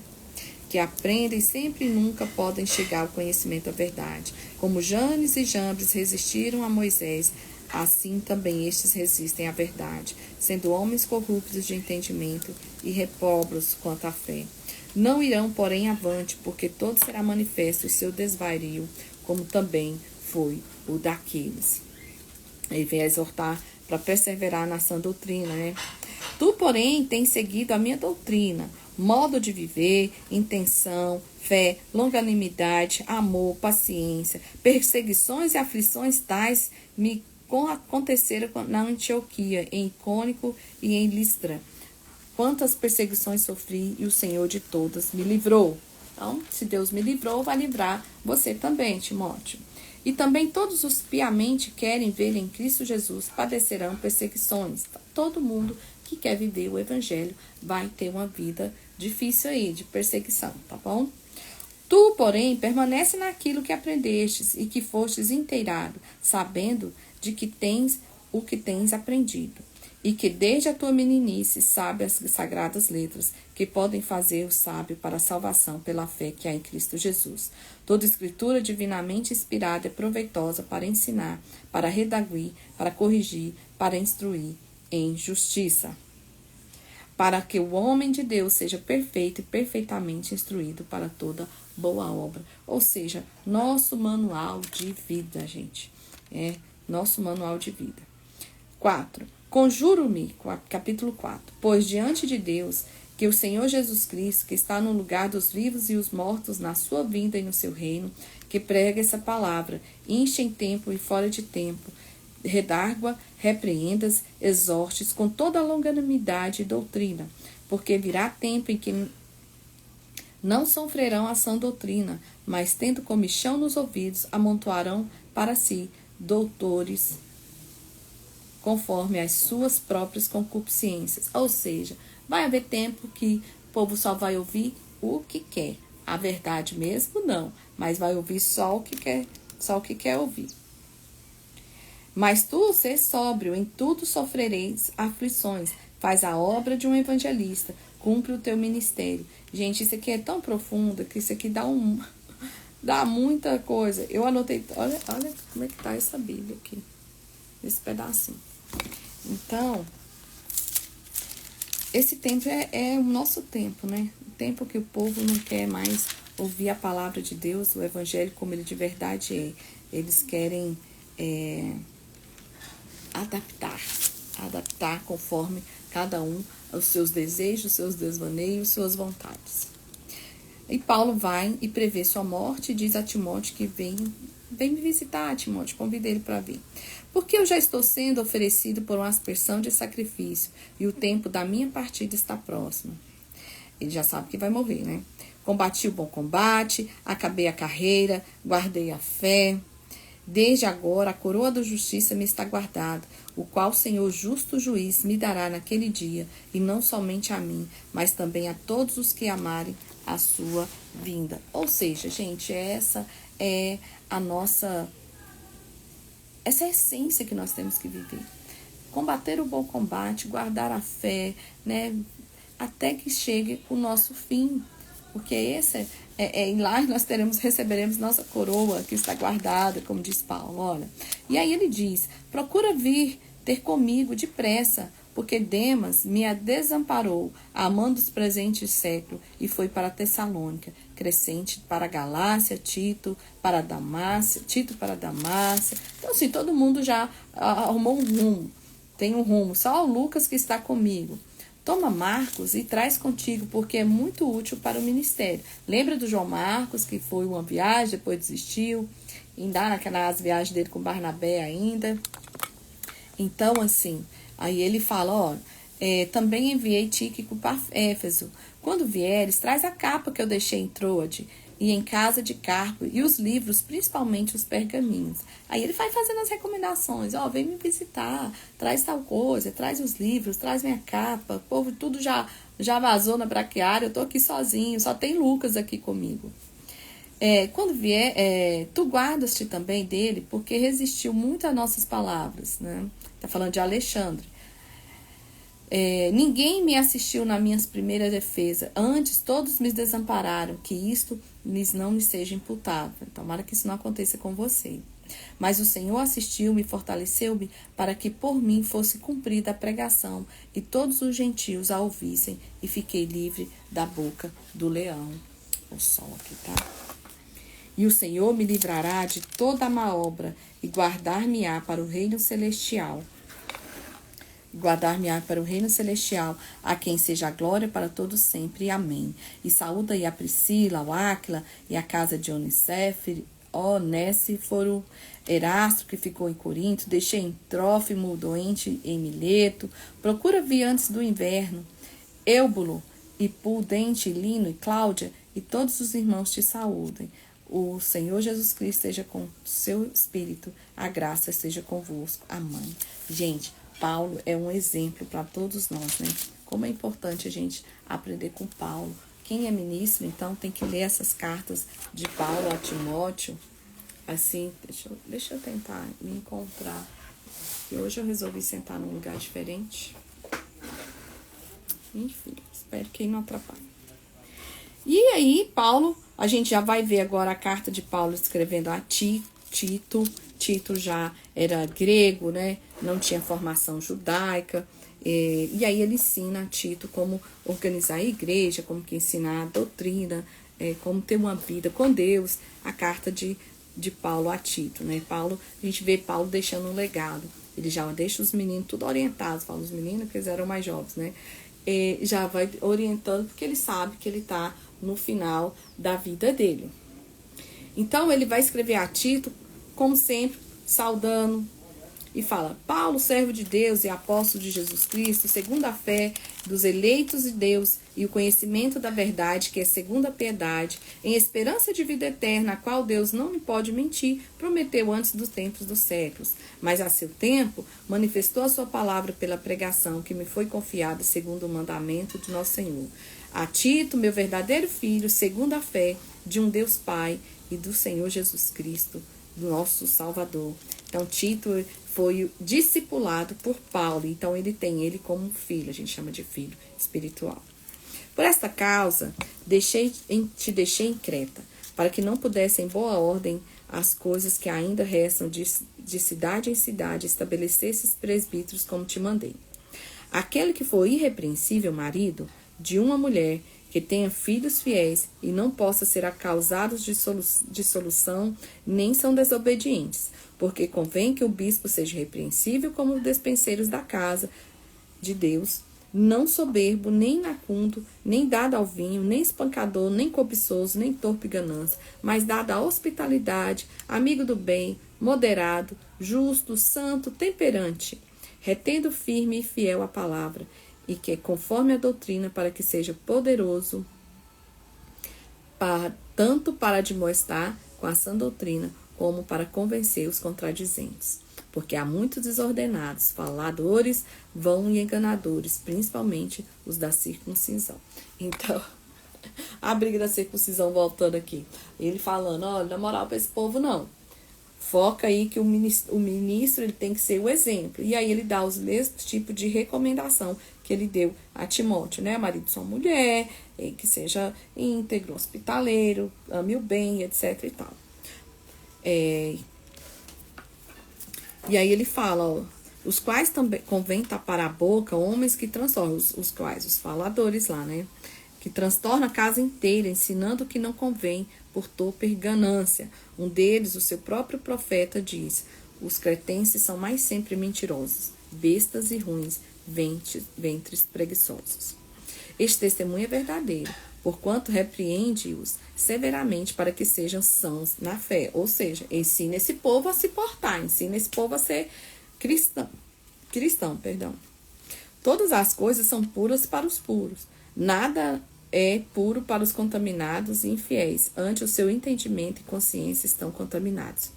Que aprendem sempre e nunca podem chegar ao conhecimento da verdade. Como Janes e Jambres resistiram a Moisés, assim também estes resistem à verdade, sendo homens corruptos de entendimento e repróbados quanto à fé. Não irão, porém, avante, porque todo será manifesto o seu desvario, como também foi o daqueles. Ele vem exortar para perseverar na sã doutrina, né? Tu, porém, tens seguido a minha doutrina, modo de viver, intenção, fé, longanimidade, amor, paciência, perseguições e aflições tais me aconteceram na Antioquia, em Icônico e em Listra. Quantas perseguições sofri e o Senhor de todas me livrou. Então, se Deus me livrou, vai livrar você também, Timóteo. E também todos os piamente querem ver em Cristo Jesus padecerão perseguições. Todo mundo que quer viver o Evangelho vai ter uma vida difícil aí, de perseguição, tá bom? Tu, porém, permanece naquilo que aprendestes e que fostes inteirado, sabendo de que tens o que tens aprendido, e que desde a tua meninice sabe as sagradas letras, que podem fazer o sábio para a salvação pela fé que há em Cristo Jesus. Toda escritura divinamente inspirada é proveitosa para ensinar, para redaguir, para corrigir, para instruir em justiça, para que o homem de Deus seja perfeito e perfeitamente instruído para toda boa obra. Ou seja, nosso manual de vida, gente. Nosso manual de vida. 4. Conjuro-me, capítulo 4. Pois diante de Deus, que o Senhor Jesus Cristo, que está no lugar dos vivos e os mortos, na sua vinda e no seu reino, que prega essa palavra, enche em tempo e fora de tempo, redargua, repreendas, exortes com toda a longanimidade e doutrina, porque virá tempo em que não sofrerão a sã doutrina, mas tendo comichão nos ouvidos, amontoarão para si doutores conforme as suas próprias concupiscências. Ou seja, vai haver tempo que o povo só vai ouvir o que quer. A verdade mesmo, não. Mas vai ouvir só o que quer ouvir. Mas tu, ser sóbrio, em tudo sofrereis aflições. Faz a obra de um evangelista. Cumpre o teu ministério. Gente, isso aqui é tão profundo que isso aqui dá dá muita coisa. Eu anotei, olha como é que tá essa Bíblia aqui, esse pedacinho. Então, esse tempo é o nosso tempo, né? O tempo que o povo não quer mais ouvir a palavra de Deus, o evangelho como ele de verdade é. Eles querem adaptar conforme cada um os seus desejos, seus desvaneios, suas vontades. E Paulo vai e prevê sua morte e diz a Timóteo que vem me visitar, Timóteo, convida ele para vir. Porque eu já estou sendo oferecido por uma aspersão de sacrifício e o tempo da minha partida está próximo. Ele já sabe que vai morrer, né? Combati o bom combate, acabei a carreira, guardei a fé. Desde agora a coroa da justiça me está guardada, o qual o Senhor justo juiz me dará naquele dia, e não somente a mim, mas também a todos os que amarem a sua vinda. Ou seja, gente, essa é a nossa, essa é a essência que nós temos que viver. Combater o bom combate, guardar a fé, né, até que chegue o nosso fim. Porque esse e lá nós receberemos nossa coroa que está guardada, como diz Paulo, olha. E aí ele diz, procura vir ter comigo depressa, porque Demas me desamparou, amando os presentes séculos, e foi para Tessalônica, Crescente para Galácia, Tito para Damácia. Então, assim, todo mundo já arrumou um rumo, tem um rumo, só o Lucas que está comigo. Toma Marcos e traz contigo, porque é muito útil para o ministério. Lembra do João Marcos, que foi uma viagem, depois desistiu, ainda naquelas viagens dele com Barnabé ainda. Então, assim, aí ele fala, ó, também enviei Tíquico para Éfeso. Quando vieres, traz a capa que eu deixei em Troade e em casa de Carpo, e os livros, principalmente os pergaminhos. Aí ele vai fazendo as recomendações, ó, vem me visitar, traz tal coisa, traz os livros, traz minha capa, o povo tudo já vazou na braquiária, eu tô aqui sozinho, só tem Lucas aqui comigo. Quando vier, tu guardas-te também dele, porque resistiu muito às nossas palavras, né? Tá falando de Alexandre. Ninguém me assistiu nas minhas primeiras defesas, antes todos me desampararam, que isto não me seja imputável. Tomara que isso não aconteça com você. Mas o Senhor assistiu-me e fortaleceu-me para que por mim fosse cumprida a pregação e todos os gentios a ouvissem, e fiquei livre da boca do leão. O sol aqui, tá? E o Senhor me livrará de toda a má obra e guardar-me-á para o reino celestial. Guardar-me-á para o reino celestial, a quem seja a glória para todos sempre. Amém. E saúda aí a Priscila, o Áquila e a casa de Onéforo, Erasto, que ficou em Corinto. Deixei em Trófimo, doente em Mileto. Procura vir antes do inverno. Eubulo e Pudente, Lino e Cláudia, e todos os irmãos te saúdem. O Senhor Jesus Cristo esteja com seu espírito. A graça esteja convosco. Amém. Gente, Paulo é um exemplo para todos nós, né? Como é importante a gente aprender com Paulo. Quem é ministro, então, tem que ler essas cartas de Paulo a Timóteo. Assim, deixa eu tentar me encontrar. E hoje eu resolvi sentar num lugar diferente. Enfim, espero que não atrapalhe. E aí, Paulo, a gente já vai ver agora a carta de Paulo escrevendo a Tito. Tito já era grego, né? Não tinha formação judaica. E aí ele ensina a Tito como organizar a igreja, como que ensinar a doutrina, como ter uma vida com Deus. A carta de Paulo a Tito, né? Paulo, a gente vê Paulo deixando um legado. Ele já deixa os meninos tudo orientados. Fala os meninos porque eles eram mais jovens, né? Já vai orientando porque ele sabe que ele está no final da vida dele. Então ele vai escrever a Tito, como sempre, saudando, e fala: Paulo, servo de Deus e apóstolo de Jesus Cristo, segundo a fé dos eleitos de Deus e o conhecimento da verdade, que é segundo a piedade, em esperança de vida eterna, a qual Deus não me pode mentir, prometeu antes dos tempos dos séculos, mas a seu tempo manifestou a sua palavra pela pregação que me foi confiada segundo o mandamento de nosso Senhor. A Tito, meu verdadeiro filho, segundo a fé de um Deus Pai e do Senhor Jesus Cristo, do nosso Salvador. Então, Tito foi discipulado por Paulo. Então, ele tem ele como filho. A gente chama de filho espiritual. Por esta causa, te deixei em Creta, para que não pudessem em boa ordem as coisas que ainda restam de cidade em cidade, estabelecesses presbíteros como te mandei. Aquele que for irrepreensível marido de uma mulher que tenha filhos fiéis e não possa ser acausados de dissolução, nem são desobedientes, porque convém que o bispo seja repreensível como os despenseiros da casa de Deus, não soberbo, nem iracundo, nem dado ao vinho, nem espancador, nem cobiçoso, nem torpe ganância, mas dado à hospitalidade, amigo do bem, moderado, justo, santo, temperante, retendo firme e fiel a palavra, e que conforme a doutrina, para que seja poderoso tanto para admoestar com a sã doutrina, como para convencer os contradizentes. Porque há muitos desordenados, faladores, vão e enganadores, principalmente os da circuncisão. Então, a briga da circuncisão voltando aqui. Ele falando, olha, na moral para esse povo não. Foca aí que o ministro ele tem que ser o exemplo. E aí ele dá os mesmos tipos de recomendação que ele deu a Timóteo, né? Marido de sua mulher, que seja íntegro, hospitaleiro, ame o bem, etc e tal. E aí ele fala, ó, os quais também convém tapar a boca, homens que transtornam, os quais? Os faladores lá, né? Que transtornam a casa inteira, ensinando o que não convém por torpe ganância. Um deles, o seu próprio profeta, diz, os cretenses são mais sempre mentirosos, bestas e ruins, ventres preguiçosos. Este testemunho é verdadeiro, porquanto repreende-os severamente para que sejam sãos na fé. Ou seja, ensina esse povo a se portar, ensina esse povo a ser cristão. Todas as coisas são puras para os puros. Nada é puro para os contaminados e infiéis. Ante o seu entendimento e consciência estão contaminados.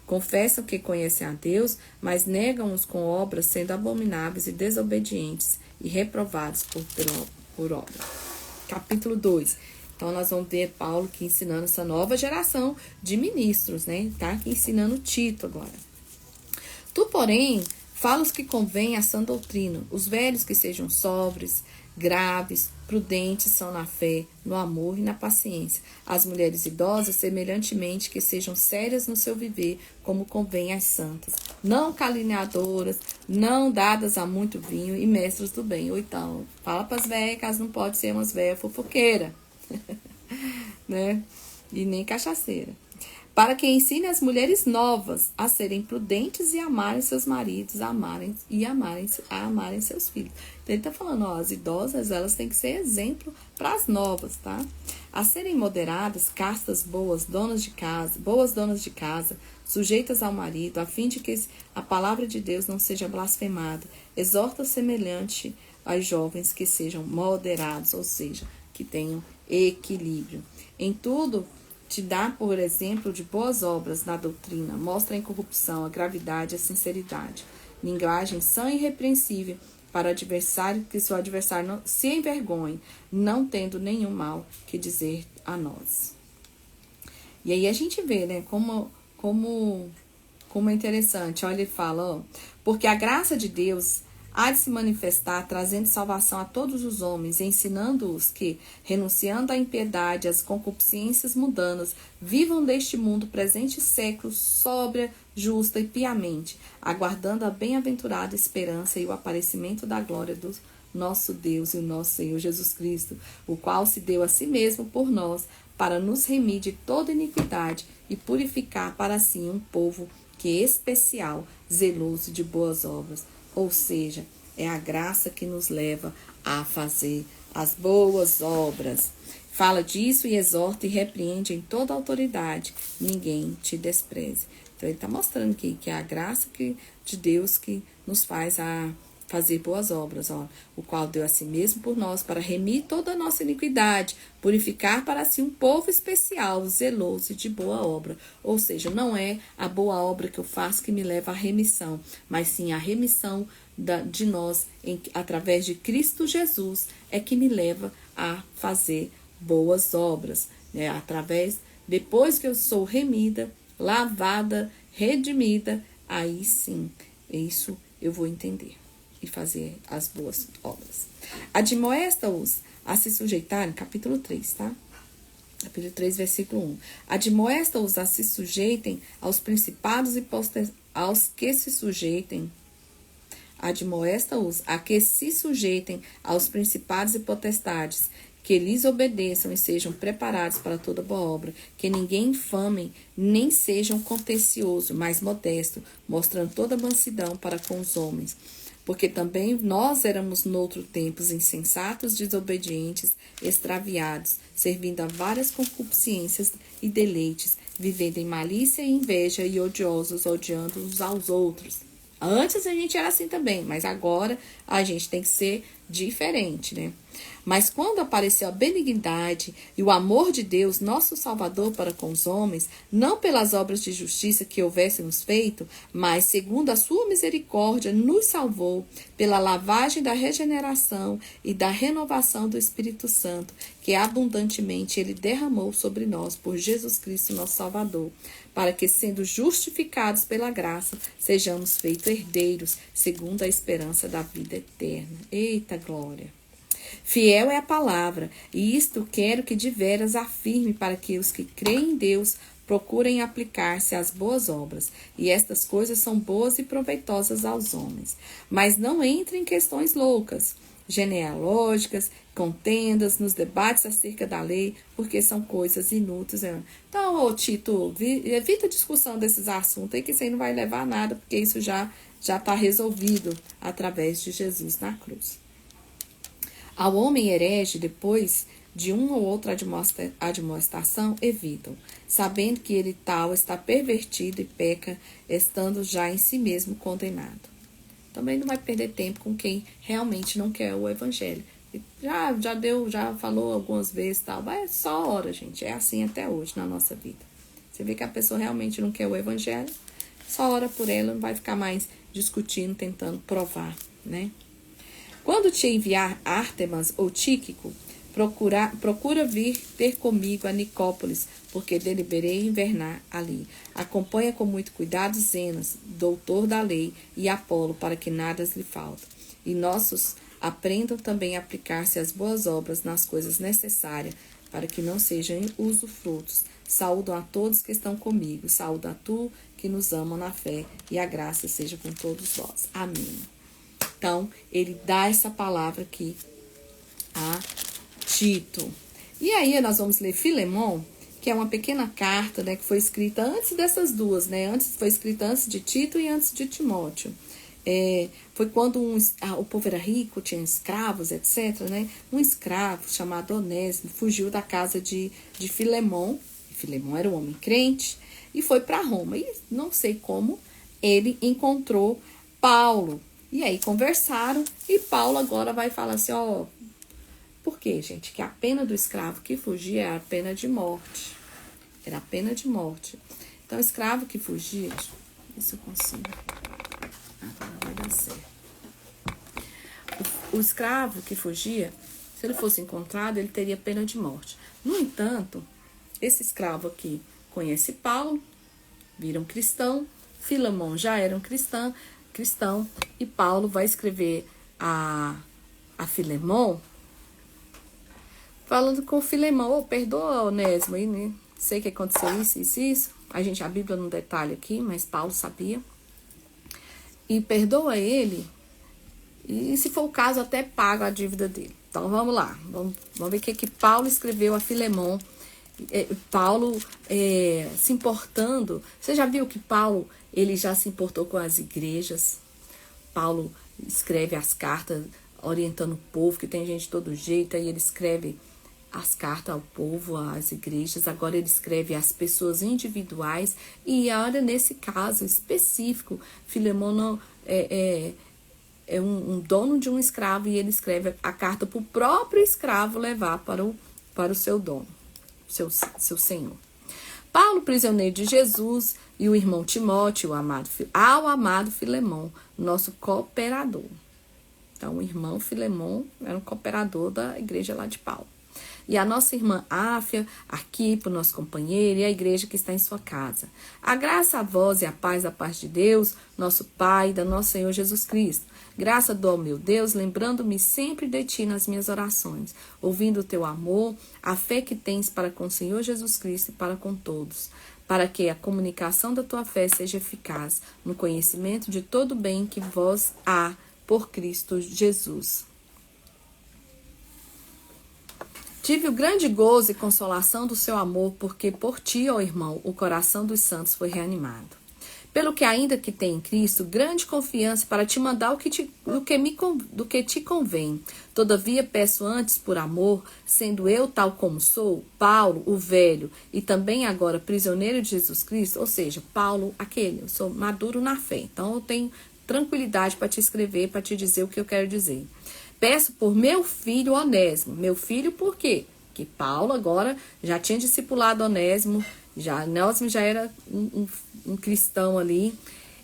Confessam que conhecem a Deus, mas negam-os com obras, sendo abomináveis e desobedientes e reprovados por obra. Capítulo 2. Então, nós vamos ver Paulo aqui ensinando essa nova geração de ministros, né? Tá aqui ensinando Tito agora. Tu, porém, fala os que convém a sã doutrina, os velhos que sejam sóbrios, graves, prudentes são na fé, no amor e na paciência. As mulheres idosas, semelhantemente, que sejam sérias no seu viver, como convém às santas. Não caluniadoras, não dadas a muito vinho e mestras do bem. Ou então, fala para as velhas que elas não podem ser umas velhas fofoqueiras, né? E nem cachaceira. Para que ensine as mulheres novas a serem prudentes e amarem seus maridos, a amarem seus filhos. Então, ele está falando, ó, as idosas, elas têm que ser exemplo para as novas, tá? A serem moderadas, castas, boas donas de casa, sujeitas ao marido, a fim de que a palavra de Deus não seja blasfemada. Exorta semelhante aos jovens que sejam moderados, ou seja, que tenham equilíbrio. Em tudo, te dá, por exemplo, de boas obras na doutrina, mostra a incorrupção, a gravidade, a sinceridade. Linguagem sã e irrepreensível para o adversário, que seu adversário não se envergonhe, não tendo nenhum mal que dizer a nós. E aí a gente vê, né, como é interessante. Olha, ele fala, ó, porque a graça de Deus há de se manifestar, trazendo salvação a todos os homens, ensinando-os que, renunciando à impiedade, às concupiscências mundanas, vivam deste mundo presente século sóbria, justa e piamente, aguardando a bem-aventurada esperança e o aparecimento da glória do nosso Deus e o nosso Senhor Jesus Cristo, o qual se deu a si mesmo por nós, para nos remir de toda iniquidade e purificar para si um povo que é especial, zeloso de boas obras. Ou seja, é a graça que nos leva a fazer as boas obras. Fala disso e exorta e repreende em toda autoridade. Ninguém te despreze. Então, ele está mostrando aqui que é a graça de Deus que nos faz a fazer boas obras, ó, o qual deu a si mesmo por nós, para remir toda a nossa iniquidade, purificar para si um povo especial, zeloso e de boa obra. Ou seja, não é a boa obra que eu faço que me leva à remissão, mas sim a remissão de nós, através de Cristo Jesus, é que me leva a fazer boas obras, né? Depois que eu sou remida, lavada, redimida, aí sim, isso eu vou entender e fazer as boas obras. Admoesta-os a se sujeitarem, capítulo 3, tá? Capítulo 3, versículo 1. Admoesta-os a se sujeitem aos principados e aos que se sujeitem. Admoesta-os a que se sujeitem aos principados e potestades, que lhes obedeçam e sejam preparados para toda boa obra, que ninguém infamem, nem sejam contencioso, mas modesto, mostrando toda mansidão para com os homens. Porque também nós éramos noutro tempos insensatos, desobedientes, extraviados, servindo a várias concupiscências e deleites, vivendo em malícia e inveja e odiosos, odiando uns aos outros. Antes a gente era assim também, mas agora a gente tem que ser diferente, né? Mas quando apareceu a benignidade e o amor de Deus, nosso Salvador, para com os homens, não pelas obras de justiça que houvéssemos feito, mas segundo a sua misericórdia, nos salvou pela lavagem da regeneração e da renovação do Espírito Santo, que abundantemente ele derramou sobre nós por Jesus Cristo, nosso Salvador, para que, sendo justificados pela graça, sejamos feitos herdeiros, segundo a esperança da vida eterna. Eita glória! Fiel é a palavra, e isto quero que de veras afirme, para que os que creem em Deus procurem aplicar-se às boas obras, e estas coisas são boas e proveitosas aos homens. Mas não entre em questões loucas, genealógicas, contendas, nos debates acerca da lei, porque são coisas inúteis. Então, Tito, evita a discussão desses assuntos aí, que isso aí não vai levar a nada, porque isso já está resolvido através de Jesus na cruz. Ao homem herege, depois de uma ou outra admoestação, evitam, sabendo que ele tal está pervertido e peca, estando já em si mesmo condenado. Também não vai perder tempo com quem realmente não quer o evangelho. Já falou algumas vezes, tal, mas é só hora, gente. É assim até hoje na nossa vida. Você vê que a pessoa realmente não quer o evangelho, só ora por ela, não vai ficar mais discutindo, tentando provar, né? Quando te enviar Ártemas ou Tíquico, procura vir ter comigo a Nicópolis, porque deliberei invernar ali. Acompanha com muito cuidado Zenas, doutor da lei, e Apolo, para que nada lhe falte. E nossos aprendam também a aplicar-se às boas obras nas coisas necessárias, para que não sejam usufrutos. Saúdam a todos que estão comigo. Saúda a tu que nos amam na fé, e a graça seja com todos vós. Amém. Então, ele dá essa palavra aqui a Tito. E aí, nós vamos ler Filemon, que é uma pequena carta, né, que foi escrita antes dessas duas, né? Foi escrita antes de Tito e antes de Timóteo. Foi quando o povo era rico, tinha escravos, etc., né? Um escravo chamado Onésimo fugiu da casa de Filemon. Filemon era um homem crente e foi para Roma. E não sei como ele encontrou Paulo. E aí conversaram, e Paulo agora vai falar assim, por quê, gente? Que a pena do escravo que fugia era a pena de morte. Era a pena de morte. Então, o escravo que fugia, deixa eu ver se eu consigo. Agora vai dar certo. O escravo que fugia, se ele fosse encontrado, ele teria pena de morte. No entanto, esse escravo aqui conhece Paulo, viram cristão, Filemon já era um cristão, e Paulo vai escrever a Filemon, falando com Filemon, perdoa, Onésimo, aí, né? Sei que aconteceu isso. A Bíblia não detalha aqui, mas Paulo sabia. E perdoa ele, e se for o caso, até paga a dívida dele. Então, vamos lá, vamos ver o que Paulo escreveu a Filemon. Paulo se importando. Você já viu que Paulo, ele já se importou com as igrejas? Paulo escreve as cartas orientando o povo, que tem gente de todo jeito, aí ele escreve as cartas ao povo, às igrejas. Agora ele escreve às pessoas individuais, e olha, nesse caso específico, Filemon é um dono de um escravo, e ele escreve a carta para o próprio escravo levar para o seu dono, seu senhor. Paulo, prisioneiro de Jesus, e o irmão Timóteo, ao amado Filemon, nosso cooperador. Então, o irmão Filemon era um cooperador da igreja lá de Paulo. e a nossa irmã Áfia, Arquipo, nosso companheiro, e a igreja que está em sua casa. A graça a vós e a paz da parte de Deus, nosso Pai, e da nosso Senhor Jesus Cristo. Graça dou ao meu Deus, lembrando-me sempre de ti nas minhas orações, ouvindo o teu amor, a fé que tens para com o Senhor Jesus Cristo e para com todos, para que a comunicação da tua fé seja eficaz no conhecimento de todo o bem que vós há por Cristo Jesus. Tive o grande gozo e consolação do seu amor, porque por ti, ó irmão, o coração dos santos foi reanimado. Pelo que ainda que tem em Cristo grande confiança para te mandar do que te convém. Todavia peço antes por amor, sendo eu tal como sou, Paulo, o velho, e também agora prisioneiro de Jesus Cristo, ou seja, Paulo, eu sou maduro na fé, então eu tenho tranquilidade para te escrever, para te dizer o que eu quero dizer. Peço por meu filho Onésimo. Meu filho por quê? Que Paulo agora já tinha discipulado Onésimo, Onésimo já era um cristão ali,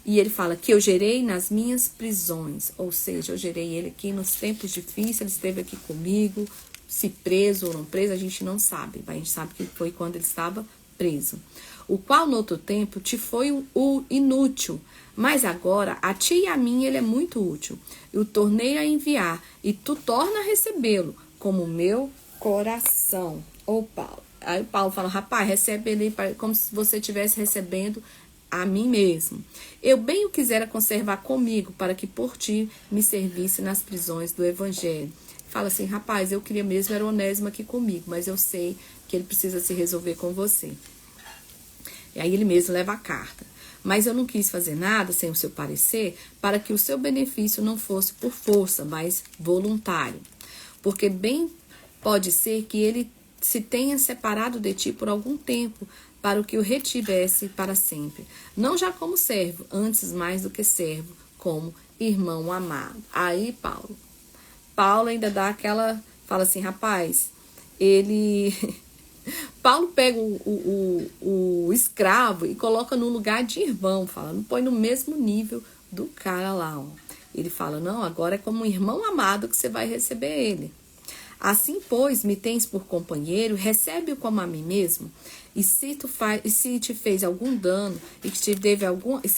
e ele fala que eu gerei nas minhas prisões, ou seja, eu gerei ele aqui nos tempos difíceis, ele esteve aqui comigo, se preso ou não preso, a gente não sabe, mas a gente sabe que foi quando ele estava preso. O qual no outro tempo te foi o inútil, mas agora a ti e a mim ele é muito útil. Eu tornei a enviar, e tu torna a recebê-lo, como o meu coração. Ô Paulo. Aí o Paulo fala, rapaz, recebe ele como se você estivesse recebendo a mim mesmo. Eu bem o quisera conservar comigo, para que por ti me servisse nas prisões do evangelho. Fala assim, rapaz, eu queria mesmo era Onésimo aqui comigo, mas eu sei que ele precisa se resolver com você. E aí ele mesmo leva a carta. Mas eu não quis fazer nada sem o seu parecer, para que o seu benefício não fosse por força, mas voluntário. Porque bem pode ser que ele se tenha separado de ti por algum tempo, para o que o retivesse para sempre. Não já como servo, antes mais do que servo, como irmão amado. Aí Paulo ainda dá aquela, fala assim, rapaz, Paulo pega o escravo e coloca no lugar de irmão, fala, não põe no mesmo nível do cara lá, ó. Ele fala, não, agora é como um irmão amado que você vai receber ele. Assim, pois, me tens por companheiro, recebe-o como a mim mesmo, e se te fez algum dano, e que se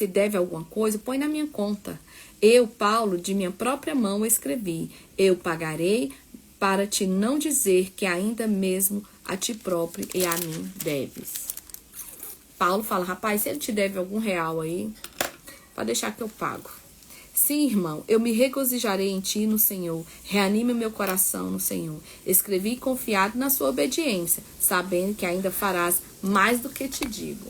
deve alguma coisa, põe na minha conta. Eu, Paulo, de minha própria mão escrevi, eu pagarei, para te não dizer que ainda mesmo a ti próprio e a mim deves. Paulo fala, rapaz, se ele te deve algum real aí, pode deixar que eu pago. Sim, irmão, eu me regozijarei em ti no Senhor, reanime o meu coração no Senhor. Escrevi confiado na sua obediência, sabendo que ainda farás mais do que te digo.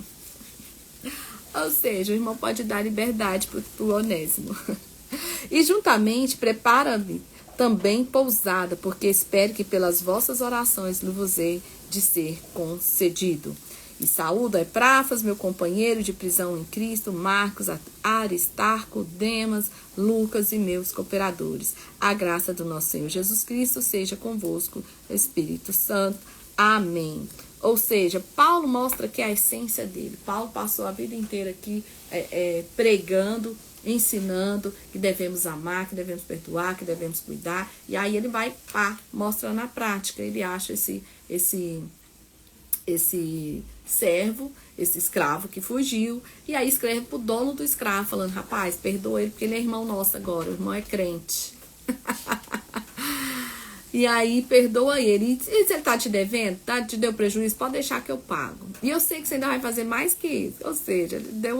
Ou seja, o irmão pode dar liberdade para o Onésimo. E juntamente prepara-me também pousada, porque espero que pelas vossas orações lhe vos hei de ser concedido. E saúdo a Epáfras, meu companheiro de prisão em Cristo, Marcos, Aristarco, Demas, Lucas e meus cooperadores. A graça do nosso Senhor Jesus Cristo seja convosco, Espírito Santo. Amém. Ou seja, Paulo mostra que é a essência dele. Paulo passou a vida inteira aqui pregando, ensinando que devemos amar, que devemos perdoar, que devemos cuidar. E aí ele vai, mostra na prática. Ele acha esse servo, esse escravo que fugiu, e aí escreve pro dono do escravo, falando, rapaz, perdoa ele, porque ele é irmão nosso agora, o irmão é crente. E aí perdoa ele. E se ele tá te devendo, te deu prejuízo, pode deixar que eu pago. E eu sei que você ainda vai fazer mais que isso. Ou seja, ele deu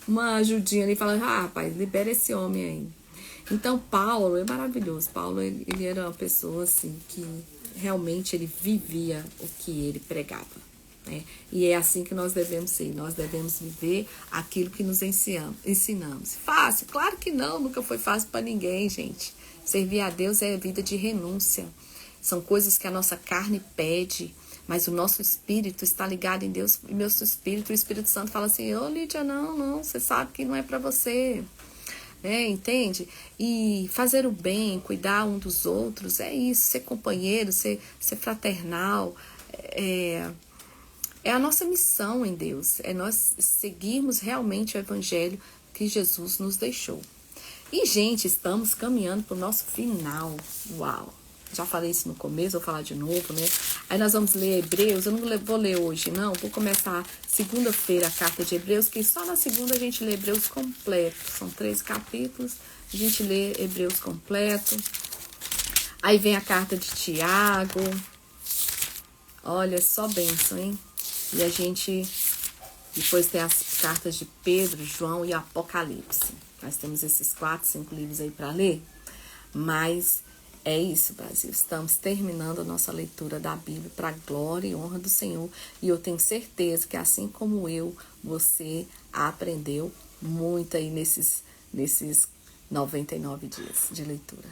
uma ajudinha ali, falando, rapaz, libera esse homem aí. Então Paulo é maravilhoso. Paulo, ele era uma pessoa assim, que realmente ele vivia o que ele pregava. Né? E é assim que nós devemos ser. Nós devemos viver aquilo que nos ensinamos. Fácil? Claro que não, nunca foi fácil para ninguém, gente. Servir a Deus é vida de renúncia. São coisas que a nossa carne pede, mas o nosso espírito está ligado em Deus. E meu espírito, o Espírito Santo fala assim, ô Lídia, não, você sabe que não é para você. Entende? E fazer o bem, cuidar um dos outros, é isso, ser companheiro, ser fraternal, é a nossa missão em Deus, é nós seguirmos realmente o evangelho que Jesus nos deixou. E, gente, estamos caminhando para o nosso final. Uau! Já falei isso no começo, vou falar de novo, né? Aí nós vamos ler Hebreus. Eu não vou ler hoje, não. Vou começar segunda-feira a carta de Hebreus, que só na segunda a gente lê Hebreus completo. São 3 capítulos, a gente lê Hebreus completo. Aí vem a carta de Tiago. Olha, só bênção, hein? E a gente... Depois tem as cartas de Pedro, João e Apocalipse. Nós temos esses 4, 5 livros aí para ler. Mas é isso, Brasil. Estamos terminando a nossa leitura da Bíblia para a glória e honra do Senhor. E eu tenho certeza que assim como eu, você aprendeu muito aí nesses 99 dias de leitura.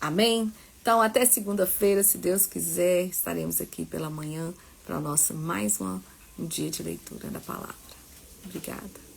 Amém? Então, até segunda-feira, se Deus quiser, estaremos aqui pela manhã para mais um dia de leitura da palavra. Obrigada.